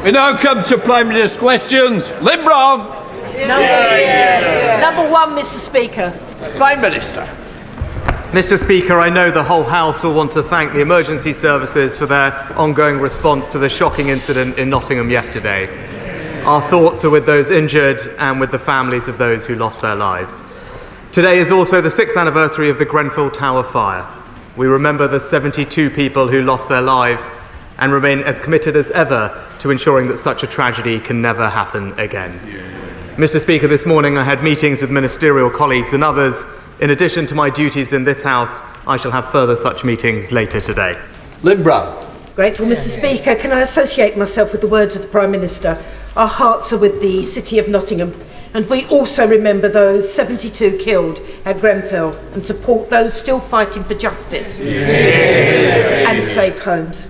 We now come to Prime Minister's questions. Lynn Brown. Number one, Mr. Speaker. Prime Minister. Mr. Speaker, I know the whole House will want to thank the emergency services for their ongoing response to the shocking incident in Nottingham yesterday. Our thoughts are with those injured and with the families of those who lost their lives. Today is also the 6th anniversary of the Grenfell Tower fire. We remember the 72 people who lost their lives and remain as committed as ever to ensuring that such a tragedy can never happen again. Mr. Speaker, this morning I had meetings with ministerial colleagues and others. In addition to my duties in this House, I shall have further such meetings later today. Lynn Brown. Grateful, Mr. Speaker. Can I associate myself with the words of the Prime Minister? Our hearts are with the City of Nottingham, and we also remember those 72 killed at Grenfell and support those still fighting for justice and safe homes.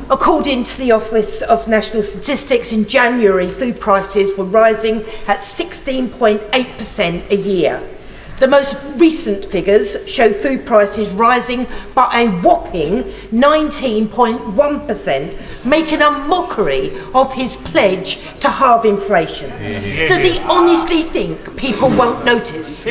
According to the Office of National Statistics, in January, food prices were rising at 16.8% a year. The most recent figures show food prices rising by a whopping 19.1%, making a mockery of his pledge to halve inflation. Does he honestly think people won't notice?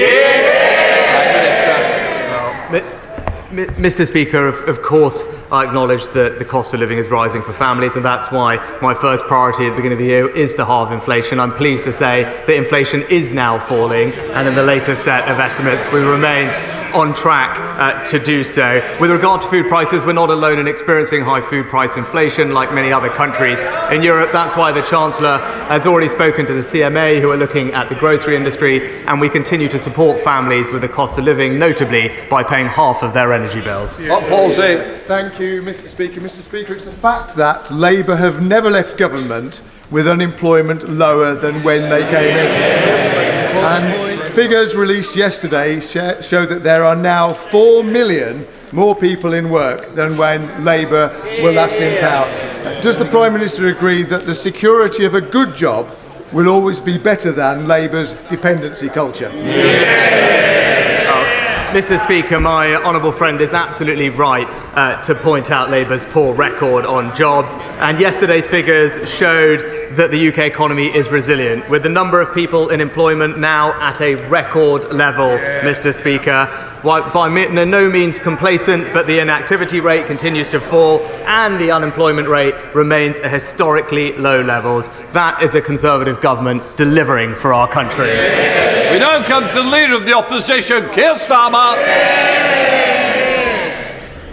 Mr. Speaker, of course I acknowledge that the cost of living is rising for families, and that's why my first priority at the beginning of the year is to halve inflation. I'm pleased to say that inflation is now falling, and in the latest set of estimates we remain on track to do so. With regard to food prices, we're not alone in experiencing high food price inflation like many other countries in Europe. That's why the Chancellor has already spoken to the CMA, who are looking at the grocery industry, and we continue to support families with the cost of living, notably by paying half of their energy bills. Palsy. Thank you, Mr. Speaker. Mr. Speaker, it's a fact that Labour have never left government with unemployment lower than when they came in. And figures released yesterday show that there are now 4 million more people in work than when Labour were last in power. Does the Prime Minister agree that the security of a good job will always be better than Labour's dependency culture? Mr. Speaker, my honourable friend is absolutely right to point out Labour's poor record on jobs, and yesterday's figures showed that the UK economy is resilient, with the number of people in employment now at a record level, Mr. Speaker. By no means complacent, but the inactivity rate continues to fall and the unemployment rate remains at historically low levels. That is a Conservative government delivering for our country. We now come to the Leader of the Opposition, Keir Starmer.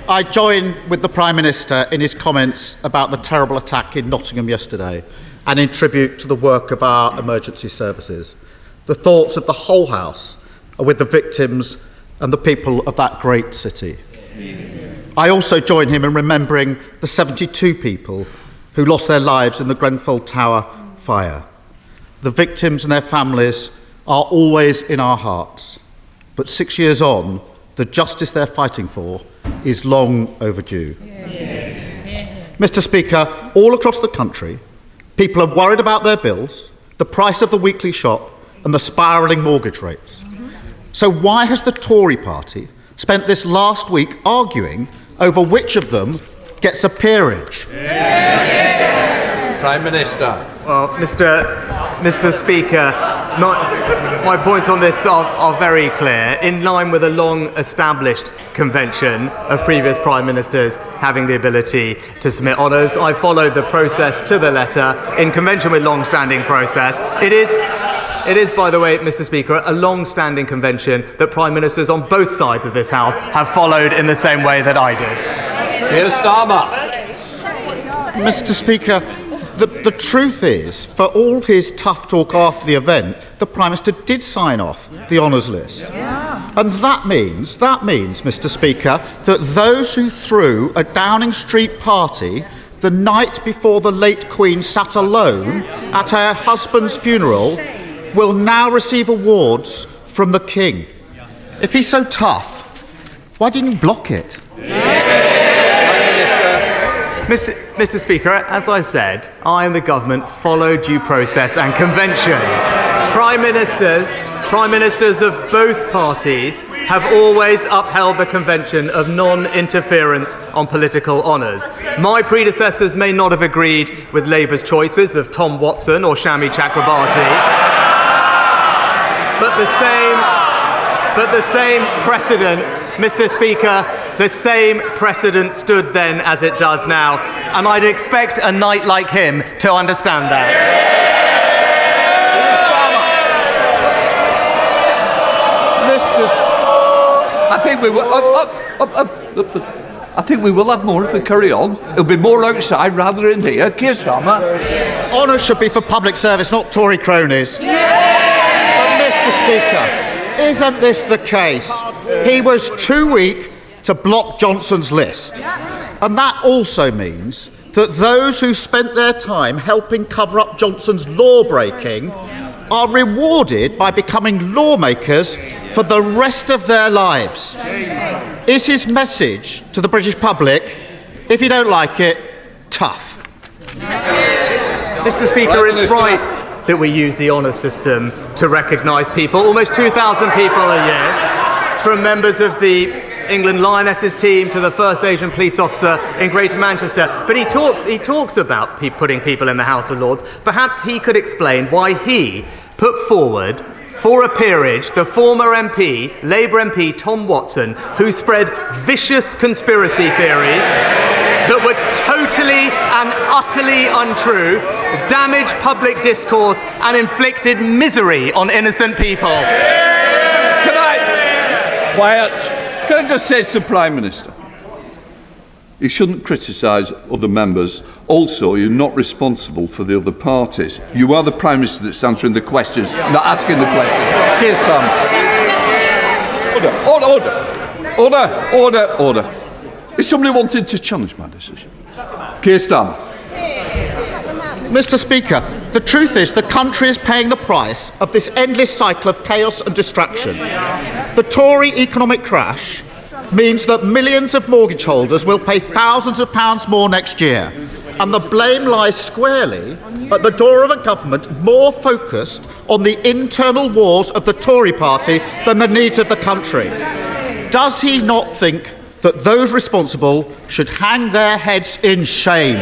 I join with the Prime Minister in his comments about the terrible attack in Nottingham yesterday and in tribute to the work of our emergency services. The thoughts of the whole House are with the victims and the people of that great city. I also join him in remembering the 72 people who lost their lives in the Grenfell Tower fire. The victims and their families are always in our hearts, but 6 years on, the justice they're fighting for is long overdue. Mr. Speaker, all across the country, people are worried about their bills, the price of the weekly shop and the spiralling mortgage rates. So why has the Tory party spent this last week arguing over which of them gets a peerage? Prime Minister. Well, Mr. Speaker, my points on this are very clear. In line with a long-established convention of previous Prime Ministers having the ability to submit honours, I followed the process to the letter in convention with long-standing process. It is, by the way, Mr. Speaker, a long-standing convention that Prime Ministers on both sides of this House have followed in the same way that I did. Keir Starmer. Mr. Speaker, the truth is, for all his tough talk after the event, the Prime Minister did sign off the honours list. And that means, Mr. Speaker, that those who threw a Downing Street party the night before the late Queen sat alone at her husband's funeral will now receive awards from the King. If he's so tough, why didn't he block it? Mr. Speaker, as I said, I and the government follow due process and convention. Prime Ministers of both parties have always upheld the convention of non-interference on political honours. My predecessors may not have agreed with Labour's choices of Tom Watson or Shami Chakrabarti, but the same precedent, Mr. Speaker, the same precedent stood then as it does now, and I'd expect a knight like him to understand that. I think we will have more if we carry on. It'll be more outside rather than here. Keir Starmer. Honour should be for public service, not Tory cronies. But Mr. Speaker, isn't this the case? He was too weak to block Johnson's list. And that also means that those who spent their time helping cover up Johnson's law-breaking are rewarded by becoming lawmakers for the rest of their lives. Is his message to the British public, if you don't like it, tough? Mr. Speaker, it's right that we use the honour system to recognise people, almost 2,000 people a year, from members of the England Lionesses team to the first Asian police officer in Greater Manchester. But he talks about putting people in the House of Lords. Perhaps he could explain why he put forward for a peerage the former MP, Labour MP Tom Watson, who spread vicious conspiracy theories that were totally and utterly untrue, damaged public discourse and inflicted misery on innocent people. Can I just say to the Prime Minister, you shouldn't criticise other members. Also, you're not responsible for the other parties. You are the Prime Minister that's answering the questions, not asking the questions. Keir Starmer. Order. Is somebody wanting to challenge my decision? Keir Starmer. Mr. Speaker, the truth is the country is paying the price of this endless cycle of chaos and distraction. The Tory economic crash means that millions of mortgage holders will pay thousands of pounds more next year, and the blame lies squarely at the door of a government more focused on the internal wars of the Tory party than the needs of the country. Does he not think that those responsible should hang their heads in shame?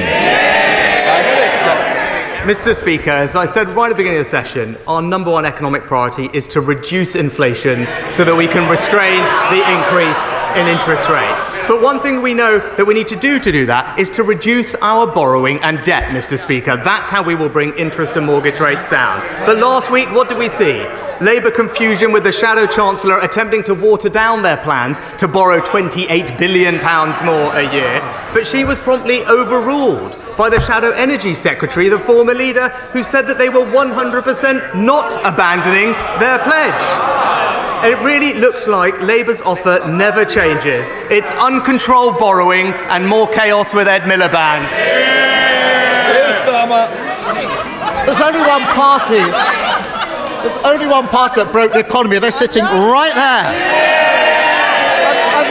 Mr. Speaker, as I said right at the beginning of the session, our number one economic priority is to reduce inflation so that we can restrain the increase in interest rates. But one thing we know that we need to do that is to reduce our borrowing and debt, Mr. Speaker. That's how we will bring interest and mortgage rates down. But last week, what did we see? Labour confusion with the Shadow Chancellor attempting to water down their plans to borrow £28 billion more a year. But she was promptly overruled by the Shadow Energy Secretary, the former leader, who said that they were 100% not abandoning their pledge. It really looks like Labour's offer never changes. It's uncontrolled borrowing and more chaos with Ed Miliband. There's only one party that broke the economy. They're sitting right there.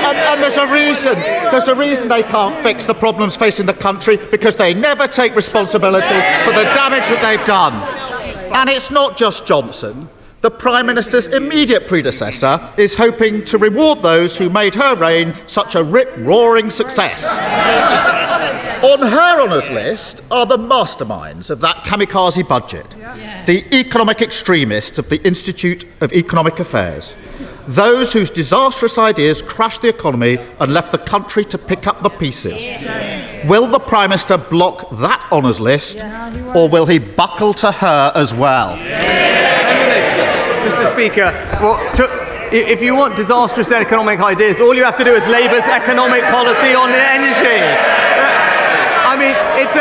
And there's a reason they can't fix the problems facing the country, because they never take responsibility for the damage that they've done. And it's not just Johnson. The Prime Minister's immediate predecessor is hoping to reward those who made her reign such a rip-roaring success. On her honours list are the masterminds of that kamikaze budget, the economic extremists of the Institute of Economic Affairs, those whose disastrous ideas crashed the economy and left the country to pick up the pieces. Will the Prime Minister block that honours list, or will he buckle to her as well? Mr. Speaker, if you want disastrous economic ideas, all you have to do is Labour's economic policy on energy. I mean, it's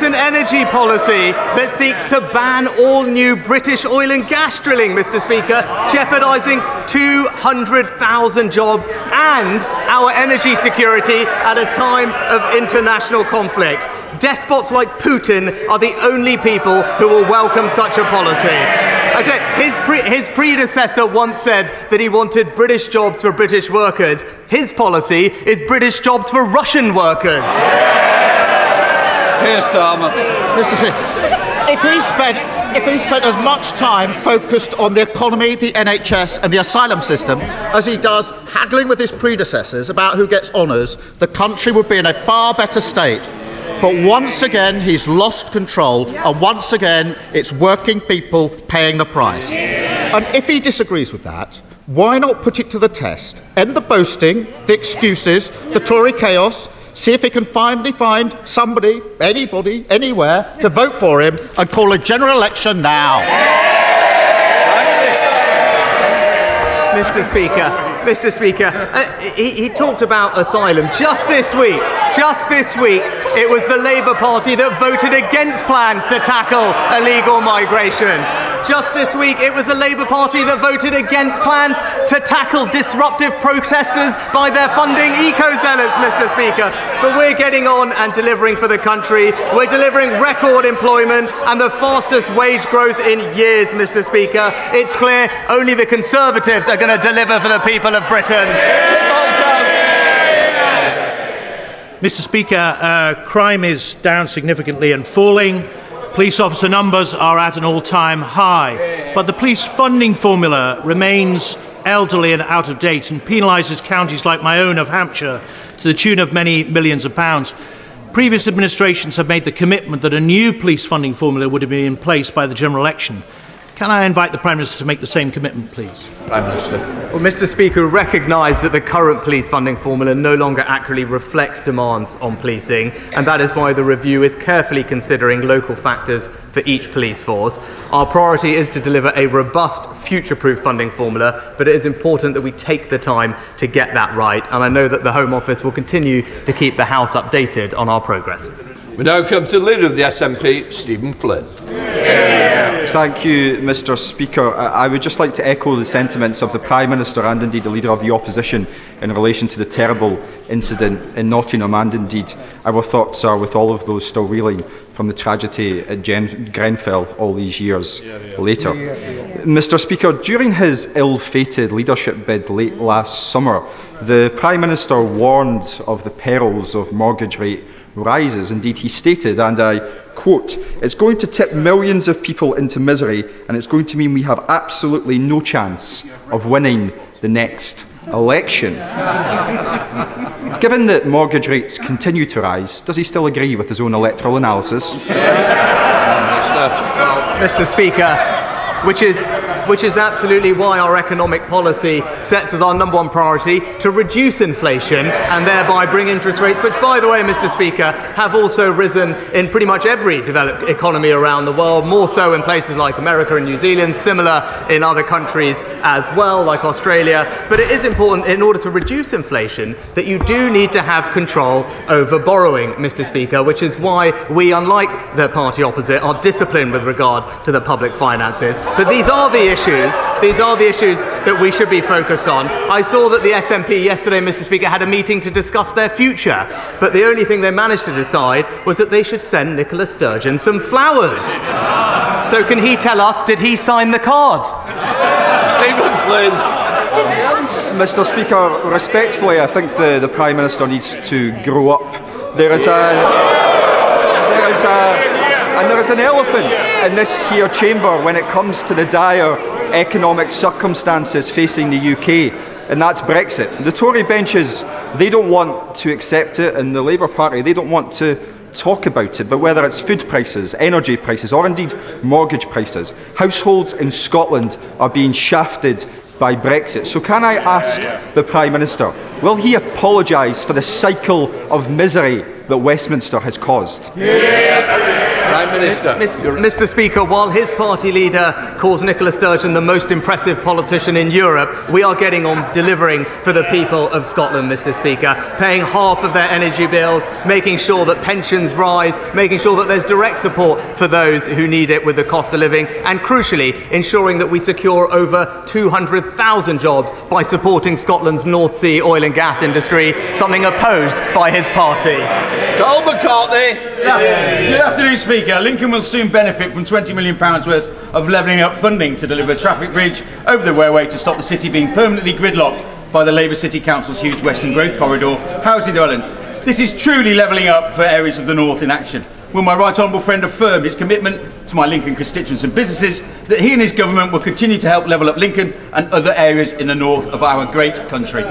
an energy policy that seeks to ban all new British oil and gas drilling, Mr. Speaker, jeopardising 200,000 jobs and our energy security at a time of international conflict. Despots like Putin are the only people who will welcome such a policy. His predecessor once said that he wanted British jobs for British workers. His policy is British jobs for Russian workers. Keir Starmer. Mr. Speaker, if he spent if he spent as much time focused on the economy, the NHS and the asylum system as he does haggling with his predecessors about who gets honours, the country would be in a far better state. But once again, he's lost control, and once again, it's working people paying the price. And if he disagrees with that, why not put it to the test? End the boasting, the excuses, the Tory chaos. See if he can finally find somebody, anybody, anywhere to vote for him and call a general election now. Mr. Speaker, he talked about asylum just this week. It was the Labour Party that voted against plans to tackle illegal migration. Just this week, it was the Labour Party that voted against plans to tackle disruptive protesters by their funding eco-zealots, Mr. Speaker. But we're getting on and delivering for the country. We're delivering record employment and the fastest wage growth in years, Mr. Speaker. It's clear only the Conservatives are going to deliver for the people of Britain. Mr. Speaker, crime is down significantly and falling. Police officer numbers are at an all-time high, but the police funding formula remains elderly and out of date and penalises counties like my own of Hampshire to the tune of many millions of pounds. Previous administrations have made the commitment that a new police funding formula would be in place by the general election. Can I invite the Prime Minister to make the same commitment, please? Prime Minister. Well, Mr. Speaker, recognise that the current police funding formula no longer accurately reflects demands on policing, and that is why the review is carefully considering local factors for each police force. Our priority is to deliver a robust, future-proof funding formula, but it is important that we take the time to get that right, and I know that the Home Office will continue to keep the House updated on our progress. We now come to the Leader of the SNP, Stephen Flynn. Thank you, Mr. Speaker. I would just like to echo the sentiments of the Prime Minister and indeed the Leader of the Opposition in relation to the terrible incident in Nottingham, and indeed our thoughts are with all of those still reeling from the tragedy at Grenfell all these years later. Mr. Speaker, during his ill-fated leadership bid late last summer, the Prime Minister warned of the perils of mortgage rate rises. Indeed, he stated, and I quote, "It's going to tip millions of people into misery, and it's going to mean we have absolutely no chance of winning the next election." Given that mortgage rates continue to rise, does he still agree with his own electoral analysis? Mr. Speaker, which is absolutely why our economic policy sets as our number one priority to reduce inflation and thereby bring interest rates, which, by the way, Mr. Speaker, have also risen in pretty much every developed economy around the world, more so in places like America and New Zealand, similar in other countries as well, like Australia. But it is important, in order to reduce inflation, that you do need to have control over borrowing, Mr. Speaker, which is why we, unlike the party opposite, are disciplined with regard to the public finances. But these are the issues that we should be focused on. I saw that the SNP yesterday, Mr. Speaker, had a meeting to discuss their future, but the only thing they managed to decide was that they should send Nicola Sturgeon some flowers. So can he tell us, did he sign the card? Stephen Flynn. Mr. Speaker, respectfully, I think the Prime Minister needs to grow up. There is an elephant in this here chamber when it comes to the dire economic circumstances facing the UK, and that's Brexit. The Tory benches, they don't want to accept it, and the Labour Party, they don't want to talk about it. But whether it's food prices, energy prices, or indeed mortgage prices, households in Scotland are being shafted by Brexit. So can I ask the Prime Minister, will he apologise for the cycle of misery that Westminster has caused? Prime Minister. Mr. Speaker, while his party leader calls Nicola Sturgeon the most impressive politician in Europe, we are getting on delivering for the people of Scotland, Mr. Speaker, paying half of their energy bills, making sure that pensions rise, making sure that there's direct support for those who need it with the cost of living, and crucially, ensuring that we secure over 200,000 jobs by supporting Scotland's North Sea oil and gas industry, something opposed by his party. Carl McCartney. Good afternoon, Speaker. Lincoln will soon benefit from £20 million worth of levelling up funding to deliver a traffic bridge over the Wearway to stop the city being permanently gridlocked by the Labour City Council's huge Western Growth Corridor housing development. This is truly levelling up for areas of the north in action. will my right honourable friend affirm his commitment to my Lincoln constituents and businesses that he and his government will continue to help level up Lincoln and other areas in the north of our great country?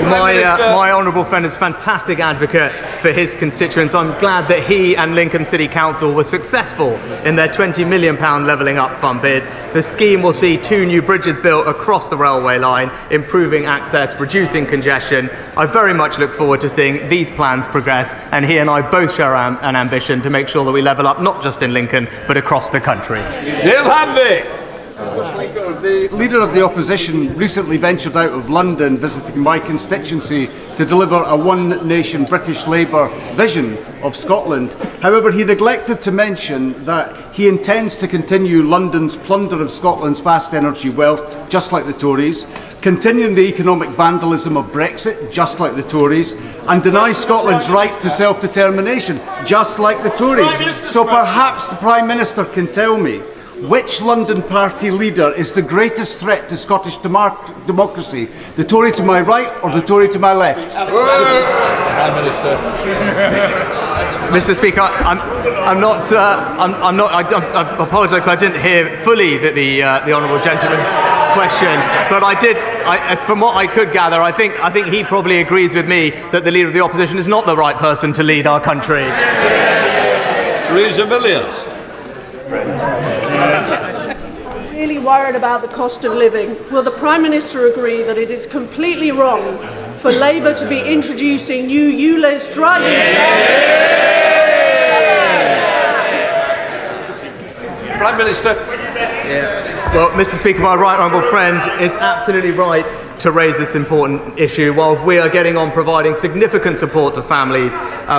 My honourable friend is a fantastic advocate for his constituents. I'm glad that he and Lincoln City Council were successful in their £20 million levelling up fund bid. The scheme will see 2 new bridges built across the railway line, improving access, reducing congestion. I very much look forward to seeing these plans progress, and he and I both share an ambition to make sure that we level up not just in Lincoln but across the country. Neil Hanby. The Leader of the Opposition recently ventured out of London, visiting my constituency, to deliver a one-nation British Labour vision of Scotland. However, he neglected to mention that he intends to continue London's plunder of Scotland's vast energy wealth, just like the Tories, continuing the economic vandalism of Brexit, just like the Tories, and deny Scotland's right to self-determination, just like the Tories. So perhaps the Prime Minister can tell me which London party leader is the greatest threat to Scottish democracy? The Tory to my right or the Tory to my left? Prime Minister. Mr. Speaker, I apologise because I didn't hear fully the honourable gentleman's question, but I did. From what I could gather, I think he probably agrees with me that the Leader of the Opposition is not the right person to lead our country. Theresa Villiers. Really worried about the cost of living. Will the Prime Minister agree that it is completely wrong for Labour to be introducing new ULEZ driving charges? Prime Minister. Well, Mr. Speaker, my right honourable friend is absolutely right to raise this important issue. While we are getting on providing significant support to families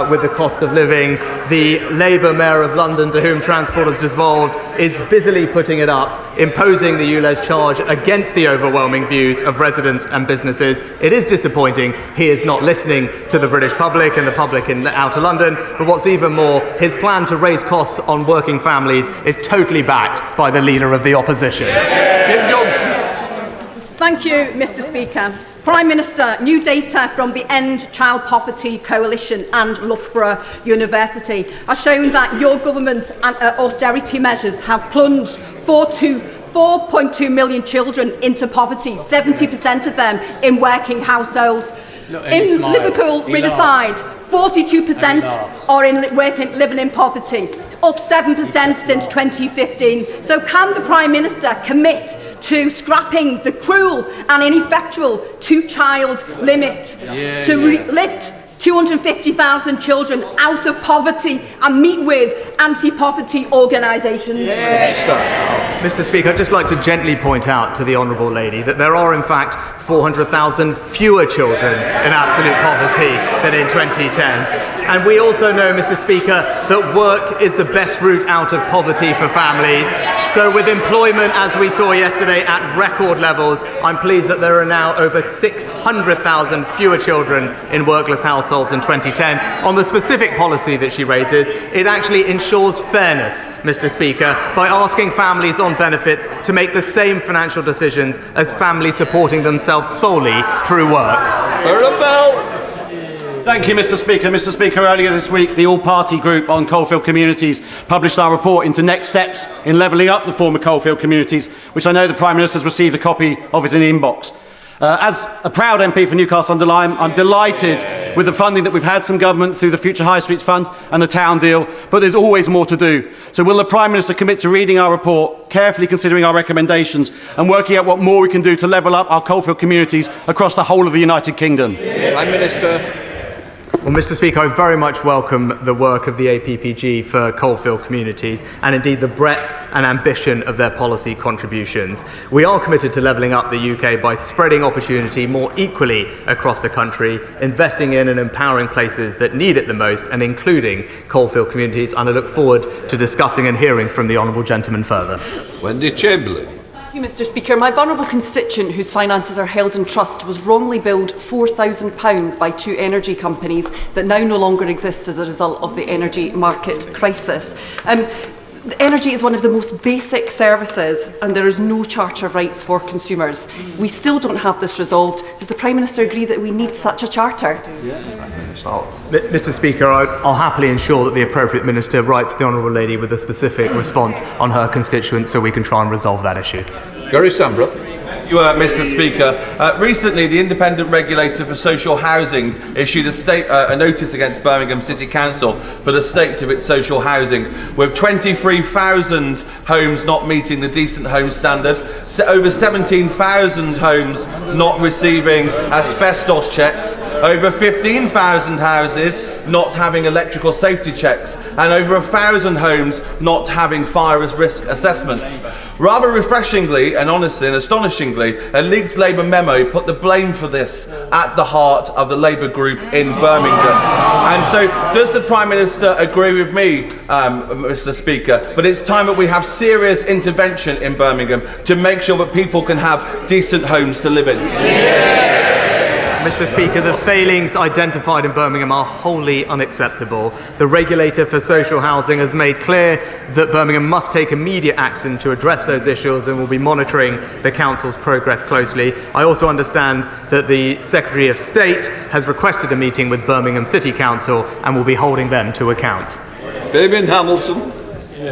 with the cost of living, the Labour Mayor of London, to whom Transport has devolved, is busily putting it up, imposing the ULEZ charge against the overwhelming views of residents and businesses. It is disappointing he is not listening to the British public and the public in outer London, but what's even more, his plan to raise costs on working families is totally backed by the Leader of the Opposition. Kim Johnson. Thank you, Mr. Speaker. Prime Minister, new data from the End Child Poverty Coalition and Loughborough University has shown that your government's austerity measures have plunged 4.2 million children into poverty, 70% of them in working households. In Liverpool Riverside, 42% are living in poverty, up 7% since 2015. So can the Prime Minister commit to scrapping the cruel and ineffectual two-child limit to lift 250,000 children out of poverty and meet with anti-poverty organisations? Mr. Speaker, I'd just like to gently point out to the Honourable Lady that there are in fact 400,000 fewer children in absolute poverty than in 2010. And we also know, Mr. Speaker, that work is the best route out of poverty for families. So with employment, as we saw yesterday, at record levels, I'm pleased that there are now over 600,000 fewer children in workless households in 2010. On the specific policy that she raises, it actually ensures fairness, Mr. Speaker, by asking families on benefits to make the same financial decisions as families supporting themselves solely through work. Thank you, Mr. Speaker. Mr. Speaker, earlier this week, the all-party group on coalfield communities published our report into next steps in levelling up the former coalfield communities, which I know the Prime Minister has received a copy of in his inbox. As a proud MP for Newcastle-under-Lyme, I'm delighted with the funding that we've had from government through the Future High Streets Fund and the Town Deal, but there's always more to do. So will the Prime Minister commit to reading our report, carefully considering our recommendations and working out what more we can do to level up our coalfield communities across the whole of the United Kingdom? Prime Minister. Well, Mr. Speaker, I very much welcome the work of the APPG for coalfield communities and indeed the breadth and ambition of their policy contributions. We are committed to levelling up the UK by spreading opportunity more equally across the country, investing in and empowering places that need it the most, and including coalfield communities. And I look forward to discussing and hearing from the honourable gentleman further. Wendy Chamberlain. Thank you, Mr. Speaker. My vulnerable constituent, whose finances are held in trust, was wrongly billed £4,000 by 2 energy companies that now no longer exist as a result of the energy market crisis. Energy is one of the most basic services and there is no Charter of Rights for consumers. We still don't have this resolved. Does the Prime Minister agree that we need such a charter? Mr Speaker, I'll happily ensure that the appropriate minister writes the Honourable Lady with a specific response on her constituents so we can try and resolve that issue. Gary Sambrook. Mr Speaker. Recently, the Independent Regulator for Social Housing issued a notice against Birmingham City Council for the state of its social housing, with 23,000 homes not meeting the Decent Home Standard, over 17,000 homes not receiving asbestos checks, over 15,000 houses not having electrical safety checks, and over 1,000 homes not having fire risk assessments. Rather refreshingly and honestly and astonishingly, a Leeds Labour memo put the blame for this at the heart of the Labour group in Birmingham. And so, does the Prime Minister agree with me, Mr Speaker, but it's time that we have serious intervention in Birmingham to make sure that people can have decent homes to live in? Mr Speaker, the failings identified in Birmingham are wholly unacceptable. The Regulator for Social Housing has made clear that Birmingham must take immediate action to address those issues and will be monitoring the Council's progress closely. I also understand that the Secretary of State has requested a meeting with Birmingham City Council and will be holding them to account. Damien Hamilton.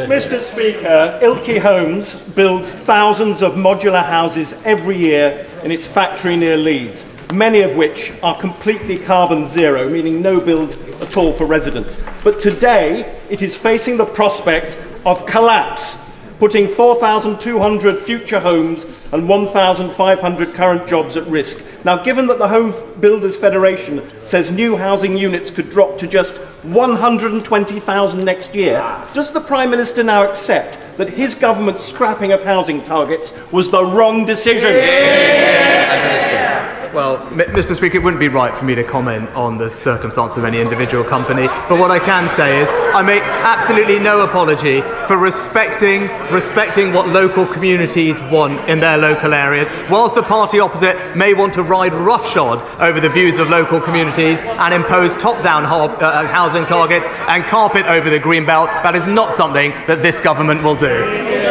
Mr Speaker, Ilkley Homes builds thousands of modular houses every year in its factory near Leeds, many of which are completely carbon zero, meaning no bills at all for residents. But today, it is facing the prospect of collapse, putting 4,200 future homes and 1,500 current jobs at risk. Now, given that the Home Builders Federation says new housing units could drop to just 120,000 next year, does the Prime Minister now accept that his government's scrapping of housing targets was the wrong decision? Well, Mr Speaker, it wouldn't be right for me to comment on the circumstances of any individual company, but what I can say is I make absolutely no apology for respecting what local communities want in their local areas. Whilst the party opposite may want to ride roughshod over the views of local communities and impose top-down housing targets and carpet over the Greenbelt, that is not something that this government will do.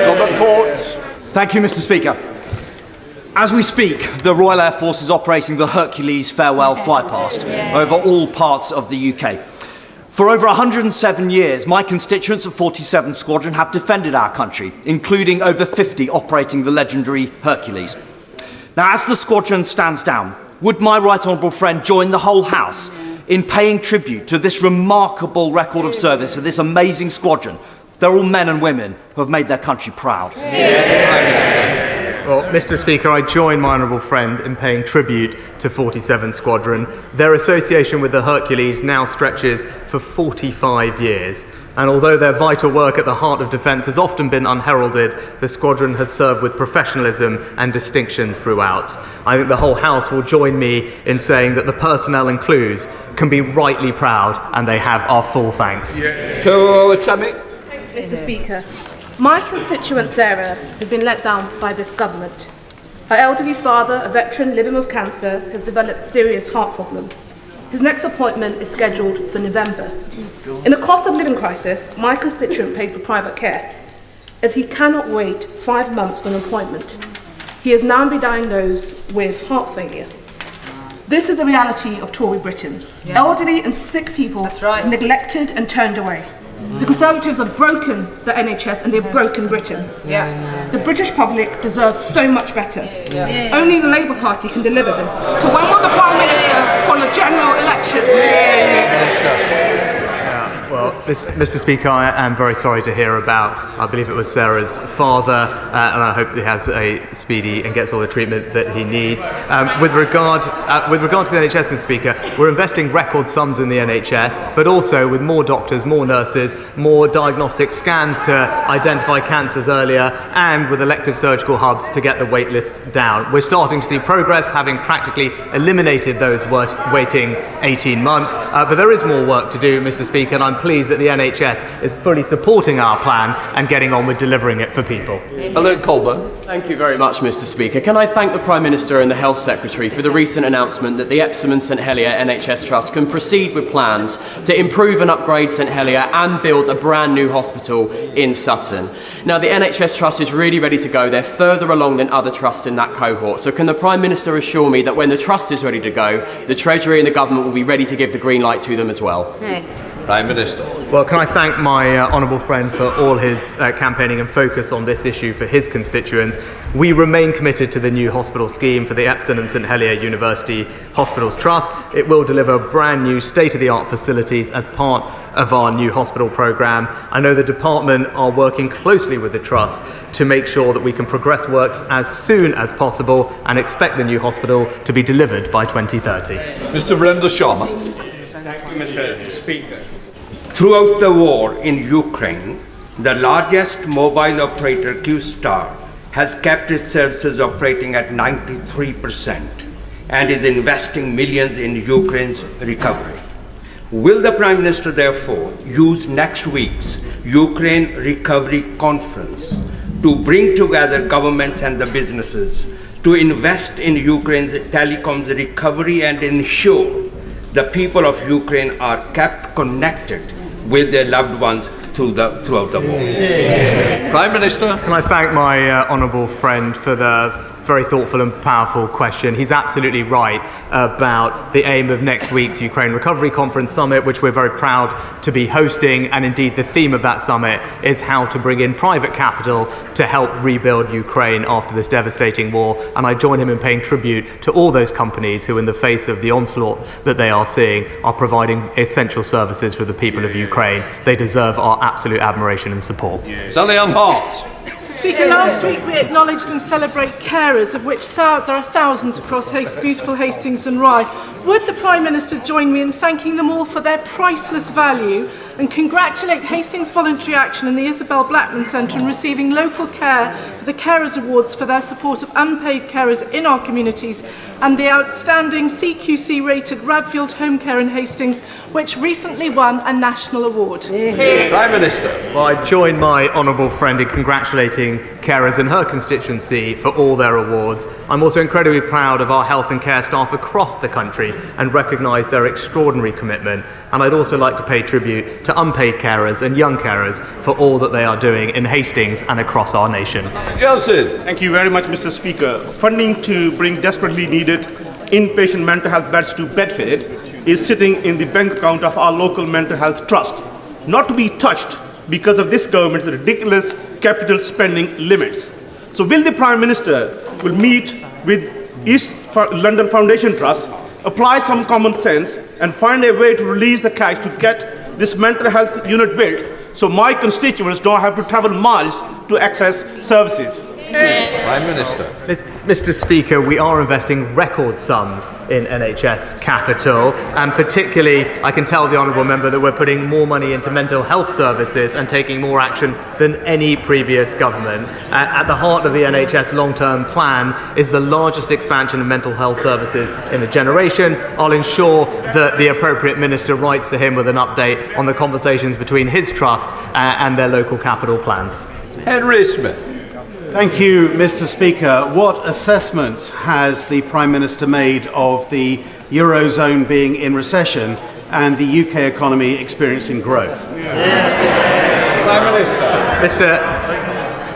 Robert Courts. Thank you, Mr Speaker. As we speak, the Royal Air Force is operating the Hercules farewell flypast over all parts of the UK. For over 107 years, my constituents of 47 Squadron have defended our country, including over 50 operating the legendary Hercules. Now, as the Squadron stands down, would my right honourable friend join the whole House in paying tribute to this remarkable record of service of this amazing Squadron? They're all men and women who have made their country proud. Well, Mr Speaker, I join my honourable friend in paying tribute to 47 Squadron. Their association with the Hercules now stretches for 45 years. And although their vital work at the heart of defence has often been unheralded, the Squadron has served with professionalism and distinction throughout. I think the whole House will join me in saying that the personnel and crews can be rightly proud and they have our full thanks. Mr Speaker, my constituent Sarah has been let down by this government. Her elderly father, a veteran living with cancer, has developed serious heart problem. His next appointment is scheduled for November. In the cost of living crisis, my constituent paid for private care, as he cannot wait 5 months for an appointment. He has now been diagnosed with heart failure. This is the reality of Tory Britain. Elderly and sick people are neglected and turned away. The Conservatives have broken the NHS and they've broken Britain. The British public deserves so much better. Only the Labour Party can deliver this. So when will the Prime Minister call a general election? Well, Mr Speaker, I am very sorry to hear about, I believe it was Sarah's father, and I hope he has a speedy and gets all the treatment that he needs. With regard to the NHS, Mr Speaker, we're investing record sums in the NHS, but also with more doctors, more nurses, more diagnostic scans to identify cancers earlier, and with elective surgical hubs to get the wait lists down. We're starting to see progress, having practically eliminated those waiting 18 months, but there is more work to do, Mr Speaker, and I'm pleased that the NHS is fully supporting our plan and getting on with delivering it for people. Alert Colburn. Thank you very much, Mr. Speaker. Can I thank the Prime Minister and the Health Secretary for the recent announcement that the Epsom and St Helier NHS Trust can proceed with plans to improve and upgrade St Helier and build a brand new hospital in Sutton. Now, the NHS Trust is really ready to go. They're further along than other trusts in that cohort. So can the Prime Minister assure me that when the Trust is ready to go, the Treasury and the Government will be ready to give the green light to them as well? Prime Minister. Well, can I thank my honourable friend for all his campaigning and focus on this issue for his constituents. We remain committed to the new hospital scheme for the Epsom and St Helier University Hospitals Trust. It will deliver brand new state-of-the-art facilities as part of our new hospital programme. I know the department are working closely with the Trust to make sure that we can progress works as soon as possible and expect the new hospital to be delivered by 2030. Mr Virendra Sharma. Thank you, Mr. Speaker. Throughout the war in Ukraine, the largest mobile operator, Q-Star, has kept its services operating at 93% and is investing millions in Ukraine's recovery. Will the Prime Minister therefore use next week's Ukraine Recovery Conference to bring together governments and the businesses to invest in Ukraine's telecoms recovery and ensure the people of Ukraine are kept connected with their loved ones throughout the war? Prime Minister. Can I thank my honourable friend for the very thoughtful and powerful question. He's absolutely right about the aim of next week's Ukraine Recovery Conference Summit, which we're very proud to be hosting, and indeed the theme of that summit is how to bring in private capital to help rebuild Ukraine after this devastating war, and I join him in paying tribute to all those companies who, in the face of the onslaught that they are seeing, are providing essential services for the people of Ukraine. They deserve our absolute admiration and support. Sally Ann Hart. Mr. Speaker, last week we acknowledged and celebrate carers, of which there are thousands across beautiful Hastings and Rye. Would the Prime Minister join me in thanking them all for their priceless value and congratulate Hastings Voluntary Action and the Isabel Blackman Centre in receiving local care for the Carers Awards for their support of unpaid carers in our communities, and the outstanding CQC-rated Radfield Home Care in Hastings, which recently won a national award? Prime Minister. Well, I join my honourable friend in congratulating carers in her constituency for all their awards. I'm also incredibly proud of our health and care staff across the country and recognise their extraordinary commitment. And I'd also like to pay tribute to unpaid carers and young carers for all that they are doing in Hastings and across our nation. Gelson. Thank you very much, Mr. Speaker. Funding to bring desperately needed inpatient mental health beds to Bedford is sitting in the bank account of our local mental health trust, not to be touched because of this government's ridiculous capital spending limits. So will the Prime Minister will meet with East London Foundation Trust, apply some common sense and find a way to release the cash to get this mental health unit built so my constituents don't have to travel miles to access services? Prime Minister. Mr. Speaker, we are investing record sums in NHS capital, and particularly I can tell the honourable member that we're putting more money into mental health services and taking more action than any previous government. At the heart of the NHS long-term plan is the largest expansion of mental health services in a generation. I'll ensure that the appropriate minister writes to him with an update on the conversations between his trust and their local capital plans. Henry Smith. Thank you, Mr. Speaker. What assessment has the Prime Minister made of the Eurozone being in recession and the UK economy experiencing growth? Prime Minister.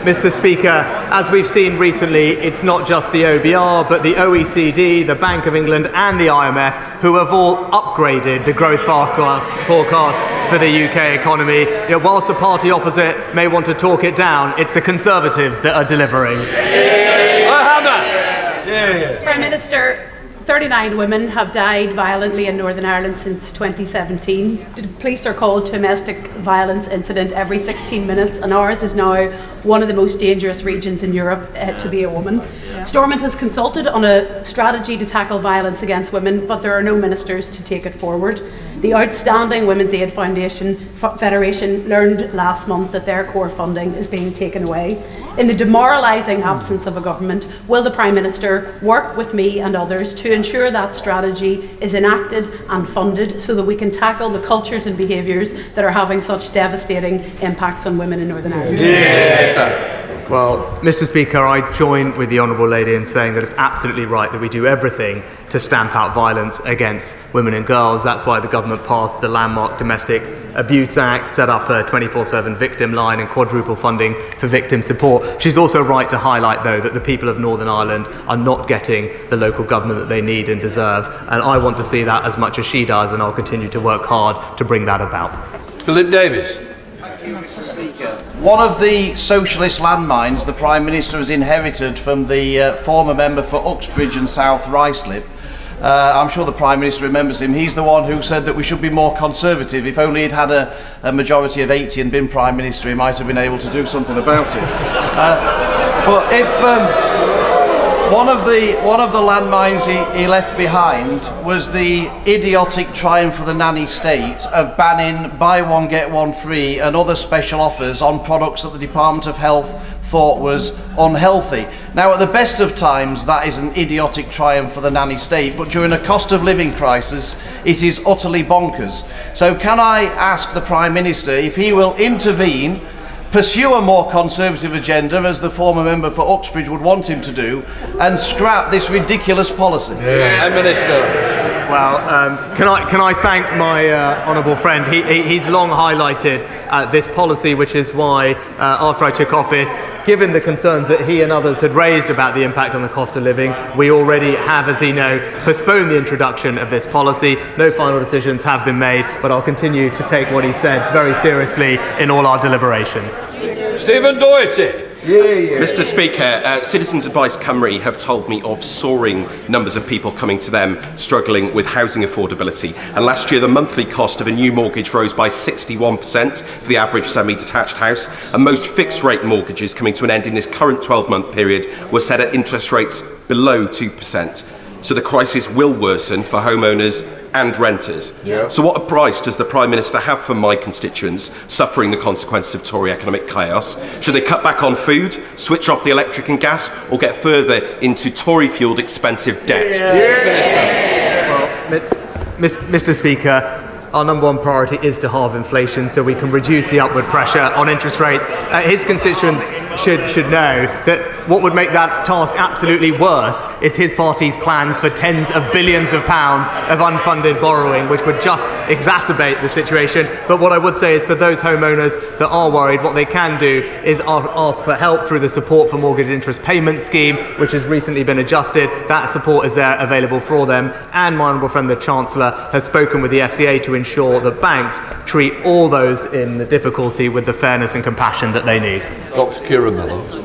Mr. Speaker, as we've seen recently, it's not just the OBR, but the OECD, the Bank of England and the IMF who have all upgraded the growth forecast for the UK economy. You know, whilst the party opposite may want to talk it down, it's the Conservatives that are delivering. Prime Minister, 39 women have died violently in Northern Ireland since 2017. The police are called to a domestic violence incident every 16 minutes, and ours is now one of the most dangerous regions in Europe to be a woman. Stormont has consulted on a strategy to tackle violence against women, but there are no ministers to take it forward. The outstanding Women's Aid Federation learned last month that their core funding is being taken away. In the demoralising absence of a government, will the Prime Minister work with me and others to ensure that strategy is enacted and funded so that we can tackle the cultures and behaviours that are having such devastating impacts on women in Northern Ireland? Well, Mr. Speaker, I join with the Honourable Lady in saying that it's absolutely right that we do everything to stamp out violence against women and girls. That's why the government passed the landmark Domestic Abuse Act, set up a 24/7 victim line and quadruple funding for victim support. She's also right to highlight, though, that the people of Northern Ireland are not getting the local government that they need and deserve. And I want to see that as much as she does, and I'll continue to work hard to bring that about. Philip Davis. One of the socialist landmines the Prime Minister has inherited from the former member for Uxbridge and South Ruislip. I'm sure the Prime Minister remembers him. He's the one who said that we should be more conservative. If only he'd had a majority of 80 and been Prime Minister, he might have been able to do something about it. But if one of the landmines he left behind was the idiotic triumph of the nanny state of banning buy one get one free and other special offers on products that the Department of Health thought was unhealthy. Now, at the best of times, that is an idiotic triumph for the nanny state, but during a cost of living crisis, it is utterly bonkers. So can I ask the Prime Minister if he will intervene, pursue a more conservative agenda, as the former member for Uxbridge would want him to do, and scrap this ridiculous policy? Prime Minister. Well, can I thank my honourable friend? He's long highlighted this policy, which is why, after I took office, given the concerns that he and others had raised about the impact on the cost of living, we already have, as he knows, postponed the introduction of this policy. No final decisions have been made, but I'll continue to take what he said very seriously in all our deliberations. Stephen Doherty. Mr. Speaker, Citizens Advice Cymru have told me of soaring numbers of people coming to them struggling with housing affordability. And last year, the monthly cost of a new mortgage rose by 61% for the average semi-detached house. And most fixed-rate mortgages coming to an end in this current 12-month period were set at interest rates below 2%. So the crisis will worsen for homeowners and renters. Yeah. So what advice does the Prime Minister have for my constituents suffering the consequences of Tory economic chaos? Should they cut back on food, switch off the electric and gas, or get further into Tory-fuelled expensive debt? Well, Mr. Speaker, our number one priority is to halve inflation so we can reduce the upward pressure on interest rates. His constituents should know that what would make that task absolutely worse is his party's plans for tens of billions of pounds of unfunded borrowing, which would just exacerbate the situation. But what I would say is, for those homeowners that are worried, what they can do is ask for help through the Support for Mortgage Interest Payment Scheme, which has recently been adjusted. That support is there available for them. And my honourable friend, the Chancellor, has spoken with the FCA to ensure that banks treat all those in difficulty with the fairness and compassion that they need. Dr. Kira Miller.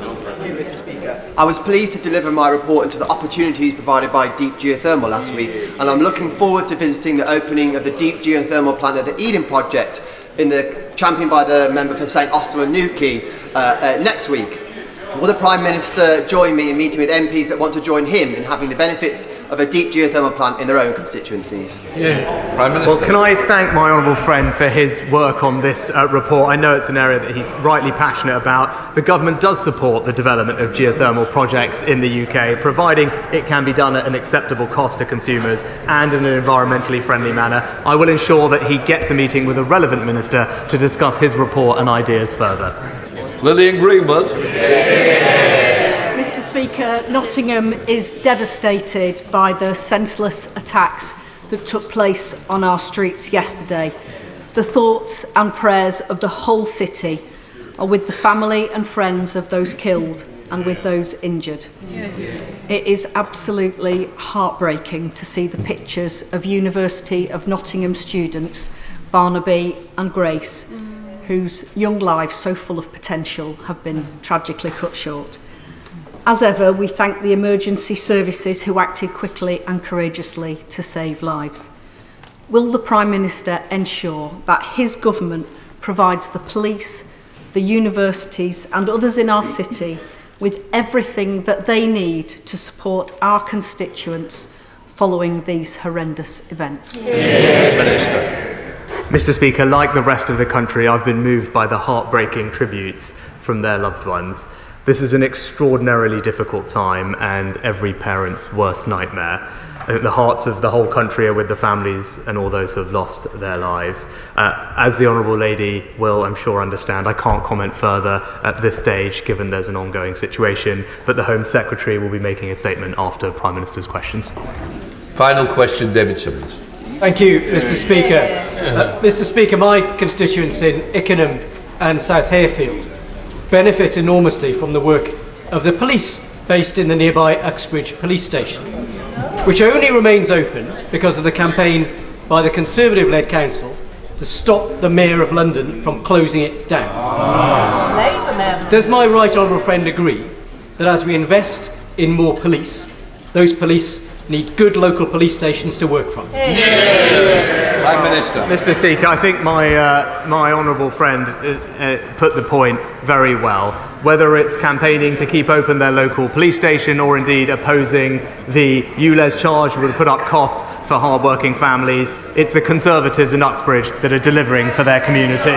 I was pleased to deliver my report into the opportunities provided by Deep Geothermal last week, and I'm looking forward to visiting the opening of the Deep Geothermal plant at the Eden project, championed by the member for St Austell and Newquay, next week. Will the Prime Minister join me in meeting with MPs that want to join him in having the benefits of a deep geothermal plant in their own constituencies? Prime Minister. Well, can I thank my honourable friend for his work on this report? I know it's an area that he's rightly passionate about. The government does support the development of geothermal projects in the UK, providing it can be done at an acceptable cost to consumers and in an environmentally friendly manner. I will ensure that he gets a meeting with a relevant minister to discuss his report and ideas further. Lillian Greenwood. Mr. Speaker, Nottingham is devastated by the senseless attacks that took place on our streets yesterday. The thoughts and prayers of the whole city are with the family and friends of those killed and with those injured. It is absolutely heartbreaking to see the pictures of University of Nottingham students, Barnaby and Grace, whose young lives, so full of potential, have been tragically cut short. As ever, we thank the emergency services who acted quickly and courageously to save lives. Will the Prime Minister ensure that his government provides the police, the universities and others in our city with everything that they need to support our constituents following these horrendous events. Minister. Mr. Speaker, like the rest of the country, I've been moved by the heartbreaking tributes from their loved ones. This is an extraordinarily difficult time and every parent's worst nightmare. The hearts of the whole country are with the families and all those who have lost their lives. As the Honourable Lady will, I'm sure, understand, I can't comment further at this stage, given there's an ongoing situation, but the Home Secretary will be making a statement after Prime Minister's questions. Final question, David Simmons. Thank you, Mr. Speaker. Mr. Speaker, my constituents in Ickenham and South Hayfield benefit enormously from the work of the police based in the nearby Uxbridge police station, which only remains open because of the campaign by the Conservative-led council to stop the Mayor of London from closing it down. Does my right honourable friend agree that as we invest in more police, those police need good local police stations to work from? Prime Minister. Mr. Speaker, I think my honourable friend put the point very well. Whether it's campaigning to keep open their local police station or indeed opposing the ULEZ charge that would put up costs for hard-working families, it's the Conservatives in Uxbridge that are delivering for their community.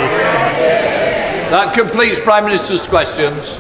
That completes Prime Minister's questions.